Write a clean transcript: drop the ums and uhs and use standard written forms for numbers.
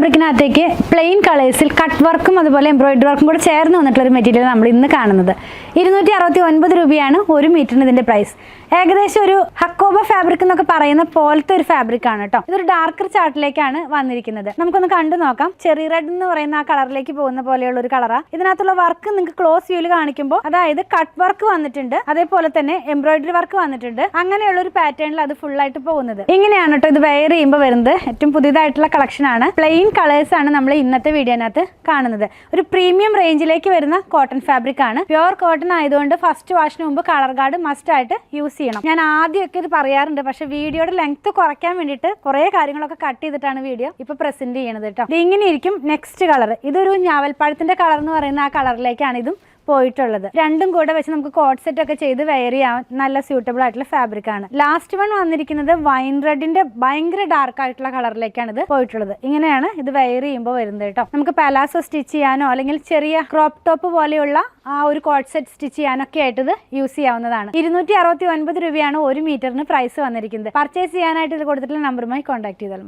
ഫാബ്രിക്കിനകത്തേക്ക് plain കളേഴ്സിൽ cut വർക്കും അതുപോലെ embroidery വർക്കും കൂടെ ചേർന്ന് വന്നിട്ടുള്ള ഒരു മെറ്റീരിയൽ നമ്മൾ ഇന്ന് കാണുന്നത് 269 രൂപയാണ് ഒരു മീറ്ററിന് ഇതിന്റെ പ്രൈസ്. ഏകദേശം ഒരു ഹക്കോബ ഫാബ്രിക് എന്നൊക്കെ പറയുന്ന പോലത്തെ ഒരു ഫാബ്രിക് ആണ് കേട്ടോ. ഇതൊരു ഡാർക്കർ ചാർട്ടിലേക്കാണ് വന്നിരിക്കുന്നത്. നമുക്കൊന്ന് കണ്ടു നോക്കാം. ചെറി റെഡ് എന്ന് പറയുന്ന ആ കളറിലേക്ക് പോകുന്ന പോലെയുള്ള ഒരു കളറാണ്. ഇതിനകത്തുള്ള വർക്ക് നിങ്ങൾക്ക് ക്ലോസ് വ്യൂവിൽ കാണിക്കുമ്പോൾ അതായത് കട്ട് വർക്ക് വന്നിട്ടുണ്ട്, അതേപോലെ തന്നെ എംബ്രോയിഡറി വർക്ക് വന്നിട്ടുണ്ട്. അങ്ങനെയുള്ള ഒരു പാറ്റേണിൽ അത് ഫുൾ ആയിട്ട് പോകുന്നത്. ഇങ്ങനെയാണ് കേട്ടോ ഇത് വെയർ ചെയ്യുമ്പോൾ വരുന്നത്. ഏറ്റവും പുതിയതായിട്ടുള്ള കളക്ഷൻ ആണ്. പ്ലെയിൻ കളേഴ്സ് ആണ് നമ്മൾ ഇന്നത്തെ വീഡിയോനകത്ത് കാണുന്നത്. ഒരു പ്രീമിയം റേഞ്ചിലേക്ക് വരുന്ന കോട്ടൺ ഫാബ്രിക് ആണ്. പ്യുവർ കോട്ടൺ ആയതുകൊണ്ട് ഫസ്റ്റ് വാഷിന് മുമ്പ് കളർ ഗാർഡ് മസ്റ്റ് ആയിട്ട് യൂസ് ചെയ്യണം. ഞാൻ ആദ്യമൊക്കെ ഇത് പറയാറുണ്ട്, പക്ഷെ വീഡിയോയുടെ ലെങ്ത് കുറയ്ക്കാൻ വേണ്ടിയിട്ട് കുറെ കാര്യങ്ങളൊക്കെ കട്ട് ചെയ്തിട്ടാണ് വീഡിയോ ഇപ്പൊ പ്രസന്റ് ചെയ്യണത് കേട്ടോ. ഇത് ഇങ്ങനെ ഇരിക്കും. നെക്സ്റ്റ് കളർ ഇതൊരു ഞാവൽപ്പഴത്തിന്റെ കളർ എന്ന് പറയുന്ന ആ കളറിലേക്കാണ് ഇതും പോയിട്ടുള്ളത്. രണ്ടും കൂടെ വെച്ച് നമുക്ക് കോട്ട് സെറ്റ് ഒക്കെ ചെയ്ത് വെയർ ചെയ്യാൻ നല്ല സ്യൂട്ടബിൾ ആയിട്ടുള്ള ഫാബ്രിക് ആണ്. ലാസ്റ്റ് വൺ വന്നിരിക്കുന്നത് വൈൻ റെഡിന്റെ ഭയങ്കര ഡാർക്ക് ആയിട്ടുള്ള കളറിലേക്കാണ് ഇത് പോയിട്ടുള്ളത്. ഇങ്ങനെയാണ് ഇത് വെയർ ചെയ്യുമ്പോൾ വരുന്നത് കേട്ടോ. നമുക്ക് പലാസോ സ്റ്റിച്ച് ചെയ്യാനോ അല്ലെങ്കിൽ ചെറിയ ക്രോപ്പ് ടോപ്പ് പോലെയുള്ള ആ ഒരു കോട്ട് സെറ്റ് സ്റ്റിച്ച് ചെയ്യാനൊക്കെ ആയിട്ട് ഇത് യൂസ് ചെയ്യാവുന്നതാണ്. 269 രൂപയാണ് ഒരു മീറ്ററിന് പ്രൈസ് വന്നിരിക്കുന്നത്. പർച്ചേസ് ചെയ്യാനായിട്ട് ഇത് കൊടുത്തിട്ടുള്ള നമ്പറുമായി കോൺടാക്ട് ചെയ്താൽ